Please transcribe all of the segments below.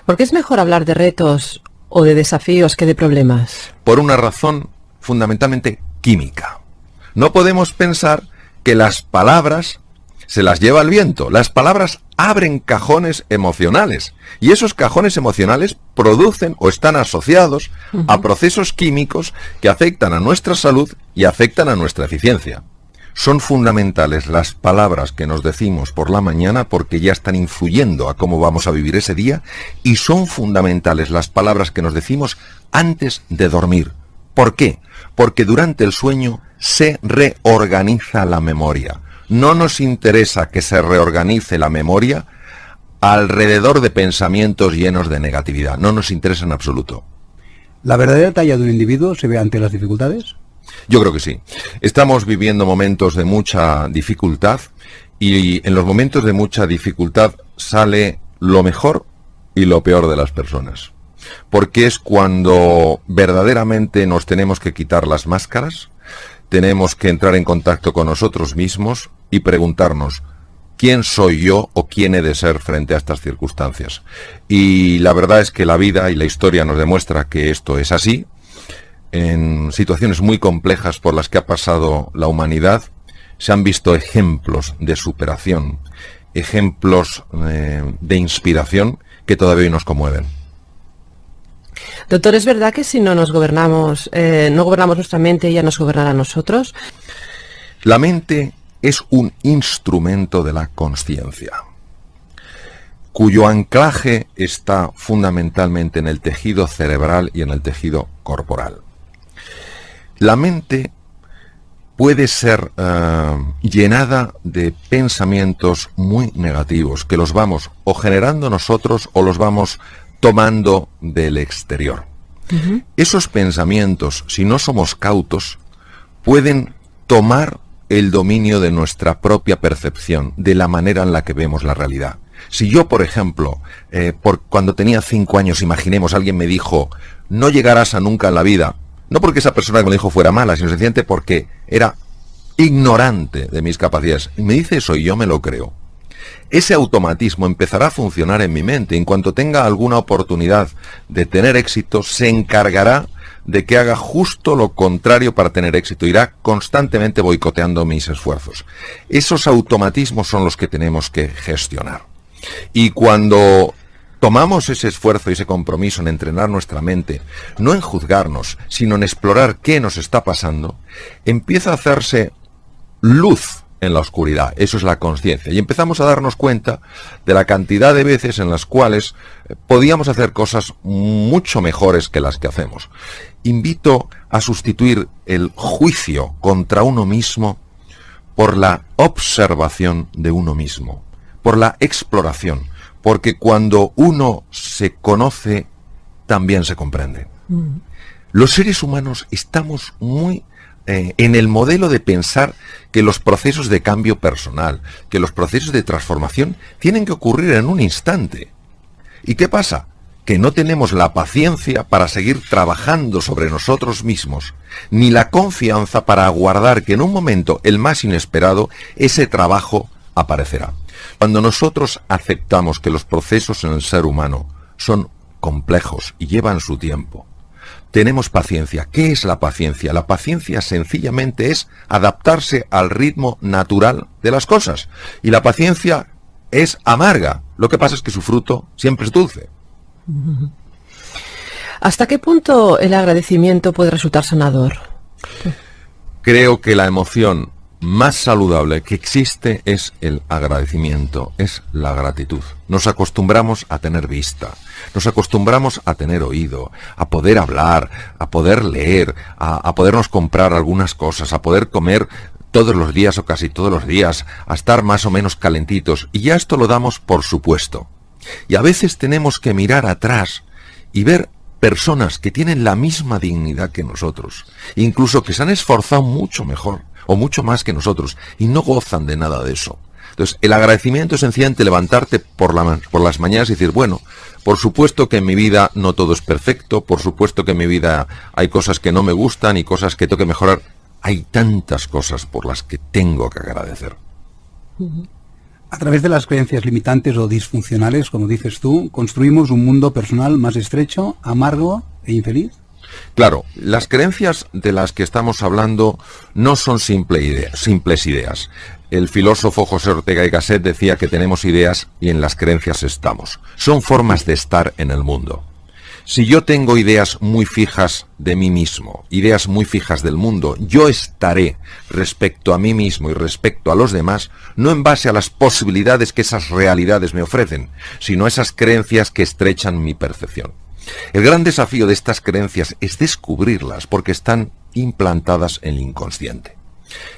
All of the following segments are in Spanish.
¿Por qué es mejor hablar de retos o de desafíos que de problemas? Por una razón fundamentalmente química. No podemos pensar que las palabras se las lleva el viento. Las palabras abren cajones emocionales y esos cajones emocionales producen o están asociados a procesos químicos que afectan a nuestra salud y afectan a nuestra eficiencia. Son fundamentales las palabras que nos decimos por la mañana porque ya están influyendo a cómo vamos a vivir ese día, y son fundamentales las palabras que nos decimos antes de dormir. ¿Por qué? Porque durante el sueño se reorganiza la memoria. No nos interesa que se reorganice la memoria alrededor de pensamientos llenos de negatividad. No nos interesa en absoluto. ¿La verdadera talla de un individuo se ve ante las dificultades? Yo creo que sí. Estamos viviendo momentos de mucha dificultad y en los momentos de mucha dificultad sale lo mejor y lo peor de las personas. Porque es cuando verdaderamente nos tenemos que quitar las máscaras, tenemos que entrar en contacto con nosotros mismos y preguntarnos ¿quién soy yo o quién he de ser frente a estas circunstancias? Y la verdad es que la vida y la historia nos demuestra que esto es así. En situaciones muy complejas por las que ha pasado la humanidad, se han visto ejemplos de superación, ejemplos de inspiración que todavía hoy nos conmueven. Doctor, ¿es verdad que si no nos gobernamos, no gobernamos nuestra mente, ella nos gobernará a nosotros? La mente es un instrumento de la consciencia, cuyo anclaje está fundamentalmente en el tejido cerebral y en el tejido corporal. La mente puede ser llenada de pensamientos muy negativos, que los vamos o generando nosotros o los vamos tomando del exterior. Esos pensamientos, si no somos cautos, pueden tomar el dominio de nuestra propia percepción, de la manera en la que vemos la realidad. Si yo, por ejemplo, cuando tenía 5 años, imaginemos, alguien me dijo, no llegarás a nunca en la vida, no porque esa persona que me lo dijo fuera mala, sino sencillamente porque era ignorante de mis capacidades. Y me dice eso y yo me lo creo. Ese automatismo empezará a funcionar en mi mente. En cuanto tenga alguna oportunidad de tener éxito, se encargará de que haga justo lo contrario para tener éxito. Irá constantemente boicoteando mis esfuerzos. Esos automatismos son los que tenemos que gestionar. Y cuando tomamos ese esfuerzo y ese compromiso en entrenar nuestra mente, no en juzgarnos, sino en explorar qué nos está pasando, empieza a hacerse luz en la oscuridad. Eso es la conciencia. Y empezamos a darnos cuenta de la cantidad de veces en las cuales podíamos hacer cosas mucho mejores que las que hacemos. Invito a sustituir el juicio contra uno mismo por la observación de uno mismo, por la exploración. Porque cuando uno se conoce, también se comprende. Los seres humanos estamos muy en el modelo de pensar que los procesos de cambio personal, que los procesos de transformación tienen que ocurrir en un instante. ¿Y qué pasa? Que no tenemos la paciencia para seguir trabajando sobre nosotros mismos, ni la confianza para aguardar que en un momento, el más inesperado, ese trabajo aparecerá. Cuando nosotros aceptamos que los procesos en el ser humano son complejos y llevan su tiempo, tenemos paciencia. ¿Qué es la paciencia? La paciencia sencillamente es adaptarse al ritmo natural de las cosas. Y la paciencia es amarga. Lo que pasa es que su fruto siempre es dulce. ¿Hasta qué punto el agradecimiento puede resultar sanador? Creo que la emoción más saludable que existe es el agradecimiento, es la gratitud. Nos acostumbramos a tener vista, nos acostumbramos a tener oído, a poder hablar, a poder leer, a podernos comprar algunas cosas, a poder comer todos los días o casi todos los días, a estar más o menos calentitos, y ya esto lo damos por supuesto. Y a veces tenemos que mirar atrás y ver personas que tienen la misma dignidad que nosotros, incluso que se han esforzado mucho mejor o mucho más que nosotros, y no gozan de nada de eso. Entonces, el agradecimiento es sencillamente levantarte por las mañanas y decir, bueno, por supuesto que en mi vida no todo es perfecto, por supuesto que en mi vida hay cosas que no me gustan y cosas que tengo que mejorar. Hay tantas cosas por las que tengo que agradecer. A través de las creencias limitantes o disfuncionales, como dices tú, construimos un mundo personal más estrecho, amargo e infeliz. Claro, las creencias de las que estamos hablando no son simples ideas. El filósofo José Ortega y Gasset decía que tenemos ideas y en las creencias estamos. Son formas de estar en el mundo. Si yo tengo ideas muy fijas de mí mismo, ideas muy fijas del mundo, yo estaré respecto a mí mismo y respecto a los demás, no en base a las posibilidades que esas realidades me ofrecen, sino a esas creencias que estrechan mi percepción. El gran desafío de estas creencias es descubrirlas porque están implantadas en el inconsciente.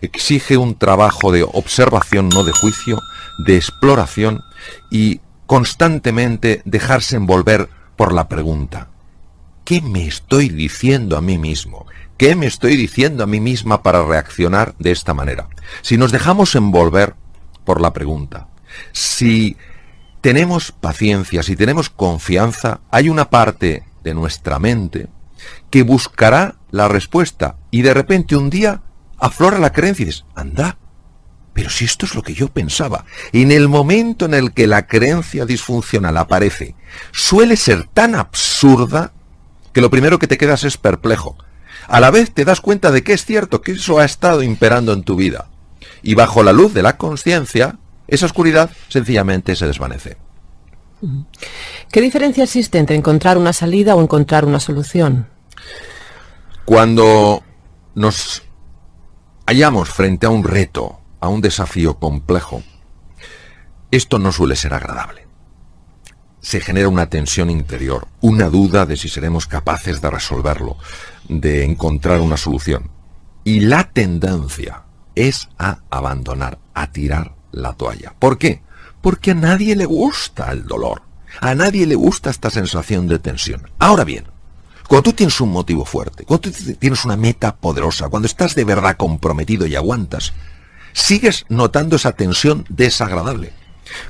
Exige un trabajo de observación, no de juicio, de exploración y constantemente dejarse envolver por la pregunta: ¿qué me estoy diciendo a mí mismo? ¿Qué me estoy diciendo a mí misma para reaccionar de esta manera? Si nos dejamos envolver por la pregunta, si tenemos paciencia, si tenemos confianza, hay una parte de nuestra mente que buscará la respuesta y de repente un día aflora la creencia y dices: anda, pero si esto es lo que yo pensaba. En el momento en el que la creencia disfuncional aparece, suele ser tan absurda que lo primero que te quedas es perplejo. A la vez te das cuenta de que es cierto, que eso ha estado imperando en tu vida. Y bajo la luz de la conciencia, esa oscuridad sencillamente se desvanece. ¿Qué diferencia existe entre encontrar una salida o encontrar una solución? Cuando nos hallamos frente a un reto, a un desafío complejo, esto no suele ser agradable. Se genera una tensión interior, una duda de si seremos capaces de resolverlo, de encontrar una solución. Y la tendencia es a abandonar, a tirar la toalla. ¿Por qué? Porque a nadie le gusta el dolor, a nadie le gusta esta sensación de tensión. Ahora bien, cuando tú tienes un motivo fuerte, cuando tú tienes una meta poderosa, cuando estás de verdad comprometido y aguantas, sigues notando esa tensión desagradable.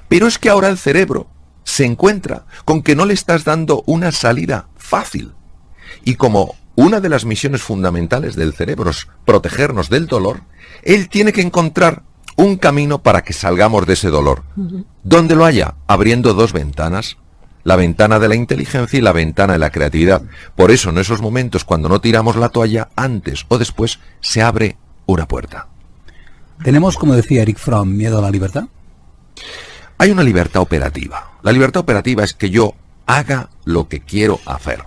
Pero es que ahora el cerebro se encuentra con que no le estás dando una salida fácil. Y como una de las misiones fundamentales del cerebro es protegernos del dolor, él tiene que encontrar un camino para que salgamos de ese dolor. ¿Dónde lo haya? Abriendo dos ventanas. La ventana de la inteligencia y la ventana de la creatividad. Por eso en esos momentos, cuando no tiramos la toalla, antes o después se abre una puerta. ¿Tenemos, como decía Eric Fromm, miedo a la libertad? Hay una libertad operativa. La libertad operativa es que yo haga lo que quiero hacer.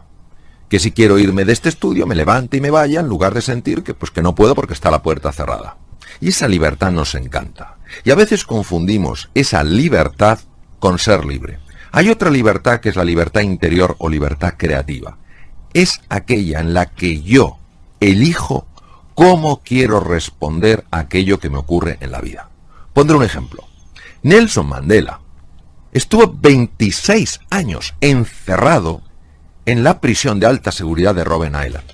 Que si quiero irme de este estudio, me levante y me vaya, en lugar de sentir que no puedo porque está la puerta cerrada. Y esa libertad nos encanta. Y a veces confundimos esa libertad con ser libre. Hay otra libertad que es la libertad interior o libertad creativa. Es aquella en la que yo elijo cómo quiero responder a aquello que me ocurre en la vida. Pondré un ejemplo. Nelson Mandela estuvo 26 años encerrado en la prisión de alta seguridad de Robben Island.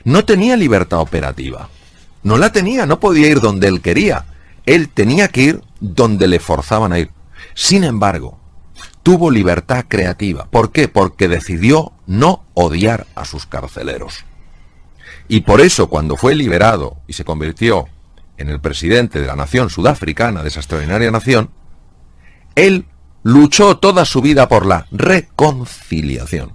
No tenía libertad operativa. No la tenía, no podía ir donde él quería. Él tenía que ir donde le forzaban a ir. Sin embargo, tuvo libertad creativa. ¿Por qué? Porque decidió no odiar a sus carceleros. Y por eso, cuando fue liberado y se convirtió en el presidente de la nación sudafricana, de esa extraordinaria nación, él luchó toda su vida por la reconciliación.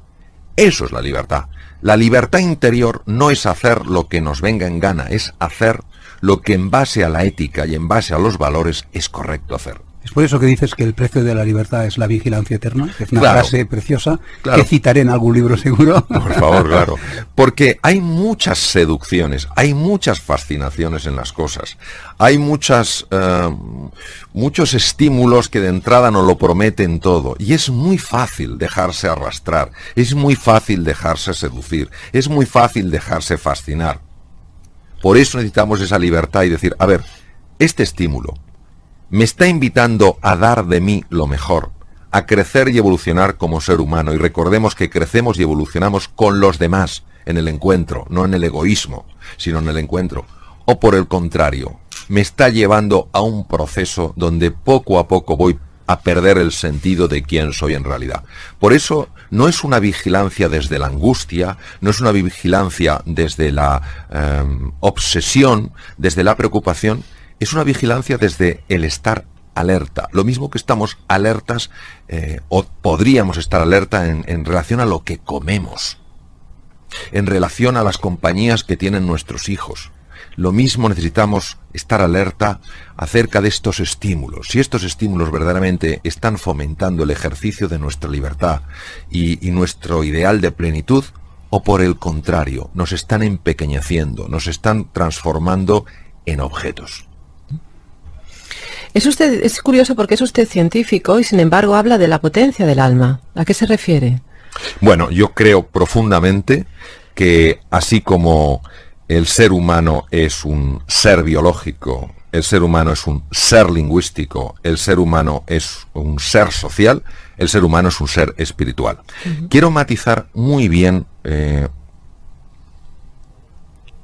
Eso es la libertad. La libertad interior no es hacer lo que nos venga en gana, es hacer lo que en base a la ética y en base a los valores es correcto hacer. Es por eso que dices que el precio de la libertad es la vigilancia eterna, que es una frase preciosa, claro, que citaré en algún libro seguro. Por favor, claro. Porque hay muchas seducciones, hay muchas fascinaciones en las cosas, hay muchos estímulos que de entrada nos lo prometen todo, y es muy fácil dejarse arrastrar, es muy fácil dejarse seducir, es muy fácil dejarse fascinar. Por eso necesitamos esa libertad y decir, a ver, este estímulo me está invitando a dar de mí lo mejor, a crecer y evolucionar como ser humano. Y recordemos que crecemos y evolucionamos con los demás en el encuentro, no en el egoísmo, sino en el encuentro. O por el contrario, me está llevando a un proceso donde poco a poco voy a perder el sentido de quién soy en realidad. Por eso no es una vigilancia desde la angustia, no es una vigilancia desde la obsesión, desde la preocupación. Es una vigilancia desde el estar alerta. Lo mismo que estamos alertas, o podríamos estar alerta en relación a lo que comemos, en relación a las compañías que tienen nuestros hijos. Lo mismo necesitamos estar alerta acerca de estos estímulos. Si estos estímulos verdaderamente están fomentando el ejercicio de nuestra libertad y nuestro ideal de plenitud, o por el contrario, nos están empequeñeciendo, nos están transformando en objetos. Es curioso porque es usted científico y sin embargo habla de la potencia del alma. ¿A qué se refiere? Bueno, yo creo profundamente que así como el ser humano es un ser biológico, el ser humano es un ser lingüístico, el ser humano es un ser social, el ser humano es un ser espiritual. Quiero matizar muy bien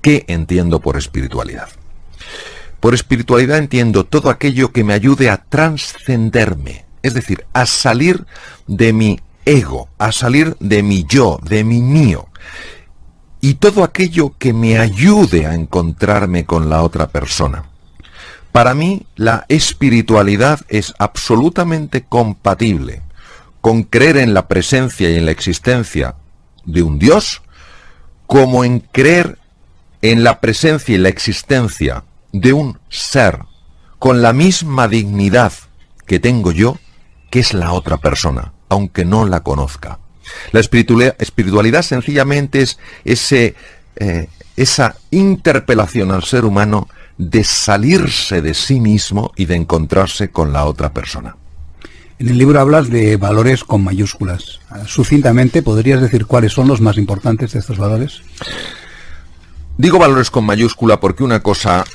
qué entiendo por espiritualidad. Por espiritualidad entiendo todo aquello que me ayude a trascenderme, es decir, a salir de mi ego, a salir de mi yo, de mi mío, y todo aquello que me ayude a encontrarme con la otra persona. Para mí, la espiritualidad es absolutamente compatible con creer en la presencia y en la existencia de un Dios, como en creer en la presencia y la existencia de un ser con la misma dignidad que tengo yo, que es la otra persona, aunque no la conozca. La espiritualidad sencillamente es esa interpelación al ser humano de salirse de sí mismo y de encontrarse con la otra persona. En el libro hablas de valores con mayúsculas. Sucintamente, ¿podrías decir cuáles son los más importantes de estos valores? Digo valores con mayúscula porque una cosa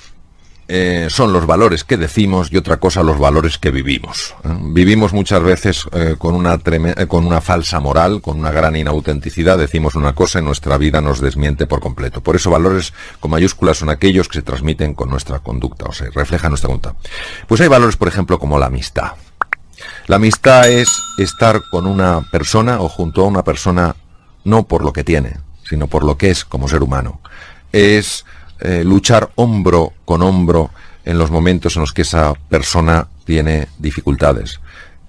son los valores que decimos y otra cosa los valores que vivimos. Vivimos muchas veces con una falsa moral, con una gran inautenticidad, decimos una cosa y nuestra vida nos desmiente por completo. Por eso valores con mayúsculas son aquellos que se transmiten con nuestra conducta, o sea, reflejan nuestra conducta. Pues hay valores, por ejemplo, como la amistad. La amistad es estar con una persona o junto a una persona no por lo que tiene, sino por lo que es como ser humano. Es luchar hombro con hombro en los momentos en los que esa persona tiene dificultades.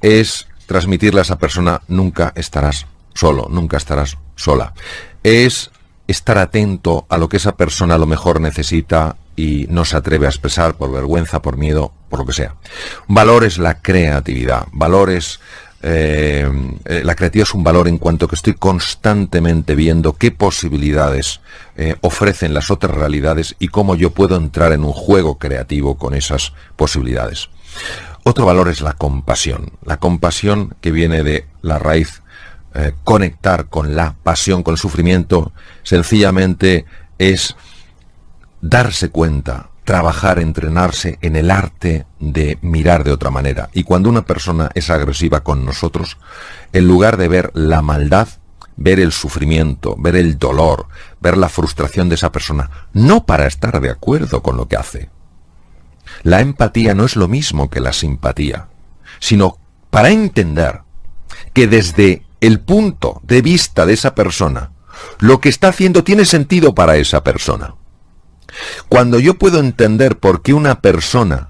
Es transmitirle a esa persona: nunca estarás solo, nunca estarás sola. Es estar atento a lo que esa persona a lo mejor necesita y no se atreve a expresar por vergüenza, por miedo, por lo que sea. Valor es la creatividad. Valor es la creatividad es un valor en cuanto que estoy constantemente viendo qué posibilidades ofrecen las otras realidades y cómo yo puedo entrar en un juego creativo con esas posibilidades. Otro valor es la compasión. La compasión, que viene de la raíz conectar con la pasión, con el sufrimiento, sencillamente es darse cuenta, trabajar, entrenarse en el arte de mirar de otra manera. Y cuando una persona es agresiva con nosotros, en lugar de ver la maldad, ver el sufrimiento, ver el dolor, ver la frustración de esa persona, no para estar de acuerdo con lo que hace. La empatía no es lo mismo que la simpatía, sino para entender que desde el punto de vista de esa persona, lo que está haciendo tiene sentido para esa persona. Cuando yo puedo entender por qué una persona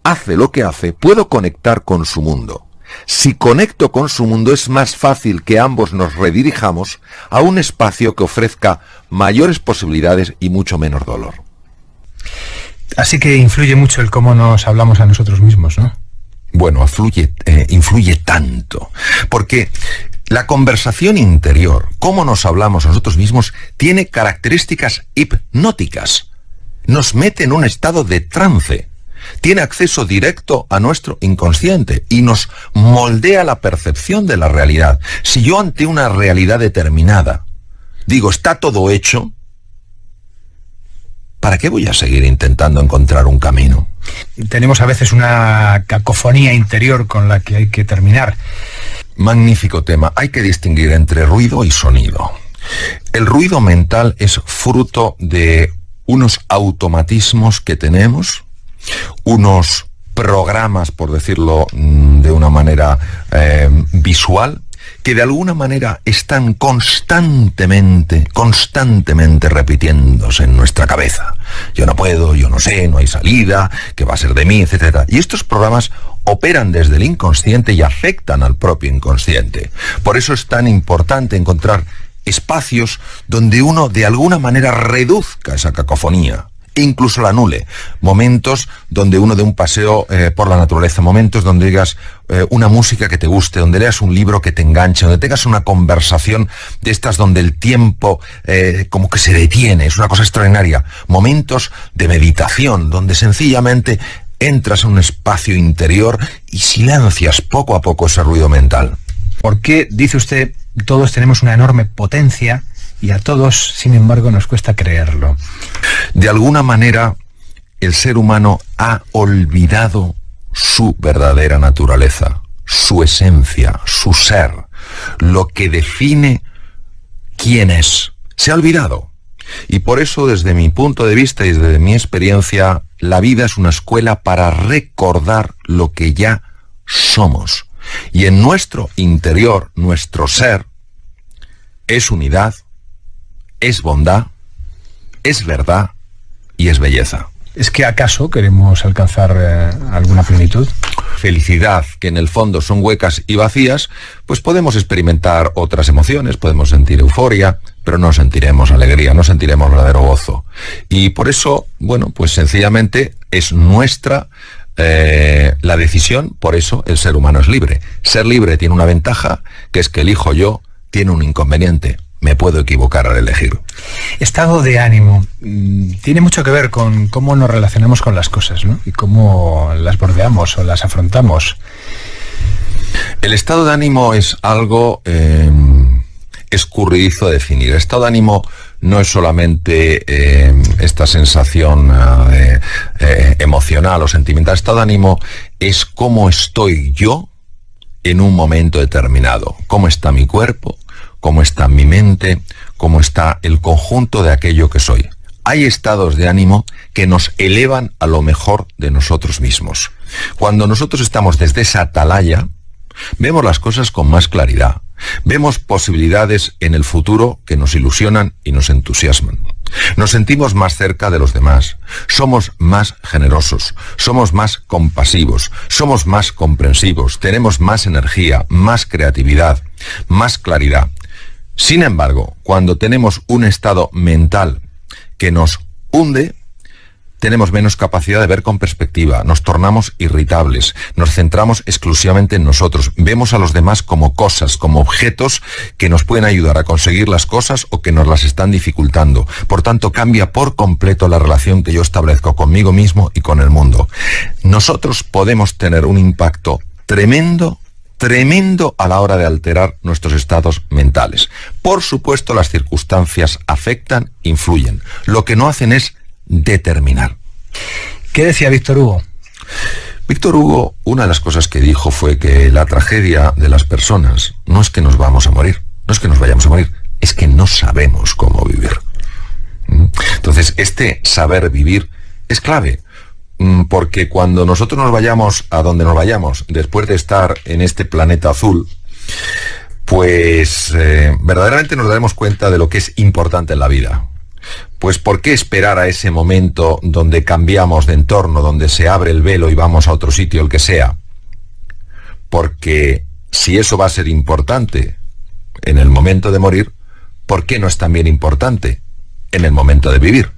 hace lo que hace, puedo conectar con su mundo. Si conecto con su mundo, es más fácil que ambos nos redirijamos a un espacio que ofrezca mayores posibilidades y mucho menos dolor. Así que influye mucho el cómo nos hablamos a nosotros mismos, ¿no? Bueno, influye tanto, porque la conversación interior, cómo nos hablamos a nosotros mismos, tiene características hipnóticas. Nos mete en un estado de trance. Tiene acceso directo a nuestro inconsciente y nos moldea la percepción de la realidad. Si yo ante una realidad determinada digo, está todo hecho, ¿para qué voy a seguir intentando encontrar un camino? Tenemos a veces una cacofonía interior con la que hay que terminar. Magnífico tema. Hay que distinguir entre ruido y sonido. El ruido mental es fruto de unos automatismos que tenemos, unos programas, por decirlo de una manera visual, que de alguna manera están constantemente repitiéndose en nuestra cabeza. Yo no puedo, yo no sé, no hay salida, ¿qué va a ser de mí?, etcétera. Y estos programas operan desde el inconsciente y afectan al propio inconsciente. Por eso es tan importante encontrar espacios donde uno de alguna manera reduzca esa cacofonía, e incluso la anule. Momentos donde uno dé un paseo por la naturaleza, momentos donde digas una música que te guste, donde leas un libro que te enganche, donde tengas una conversación de estas donde el tiempo como que se detiene, es una cosa extraordinaria. Momentos de meditación, donde sencillamente entras a un espacio interior y silencias poco a poco ese ruido mental. ¿Por qué, dice usted, todos tenemos una enorme potencia y a todos, sin embargo, nos cuesta creerlo? De alguna manera, el ser humano ha olvidado su verdadera naturaleza, su esencia, su ser, lo que define quién es. Se ha olvidado. Y por eso, desde mi punto de vista y desde mi experiencia, la vida es una escuela para recordar lo que ya somos. Y en nuestro interior, nuestro ser, es unidad, es bondad, es verdad y es belleza. ¿Es que acaso queremos alcanzar alguna plenitud? Felicidad, que en el fondo son huecas y vacías, pues podemos experimentar otras emociones, podemos sentir euforia, pero no sentiremos alegría, no sentiremos verdadero gozo. Y por eso, bueno, pues sencillamente es nuestra la decisión. Por eso el ser humano es libre. Ser libre tiene una ventaja, que es que elijo yo, tiene un inconveniente: me puedo equivocar al elegir. Estado de ánimo tiene mucho que ver con cómo nos relacionamos con las cosas, ¿no? Y cómo las bordeamos o las afrontamos. El estado de ánimo es algo escurridizo de definir. El estado de ánimo no es solamente esta sensación emocional o sentimental. El estado de ánimo es cómo estoy yo en un momento determinado. Cómo está mi cuerpo, cómo está mi mente, cómo está el conjunto de aquello que soy. Hay estados de ánimo que nos elevan a lo mejor de nosotros mismos. Cuando nosotros estamos desde esa atalaya, vemos las cosas con más claridad. Vemos posibilidades en el futuro que nos ilusionan y nos entusiasman. Nos sentimos más cerca de los demás. Somos más generosos. Somos más compasivos. Somos más comprensivos. Tenemos más energía, más creatividad, más claridad. Sin embargo, cuando tenemos un estado mental que nos hunde, tenemos menos capacidad de ver con perspectiva, nos tornamos irritables, nos centramos exclusivamente en nosotros, vemos a los demás como cosas, como objetos que nos pueden ayudar a conseguir las cosas o que nos las están dificultando. Por tanto, cambia por completo la relación que yo establezco conmigo mismo y con el mundo. Nosotros podemos tener un impacto tremendo a la hora de alterar nuestros estados mentales. Por supuesto, las circunstancias afectan, influyen. Lo que no hacen es determinar. ¿Qué decía Víctor Hugo? Víctor Hugo, una de las cosas que dijo fue que la tragedia de las personas no es que nos vamos a morir, no es que nos vayamos a morir, es que no sabemos cómo vivir. Entonces, este saber vivir es clave, porque cuando nosotros nos vayamos a donde nos vayamos, después de estar en este planeta azul, pues verdaderamente nos daremos cuenta de lo que es importante en la vida. Pues ¿por qué esperar a ese momento donde cambiamos de entorno, donde se abre el velo y vamos a otro sitio, el que sea? Porque si eso va a ser importante en el momento de morir, ¿por qué no es también importante en el momento de vivir?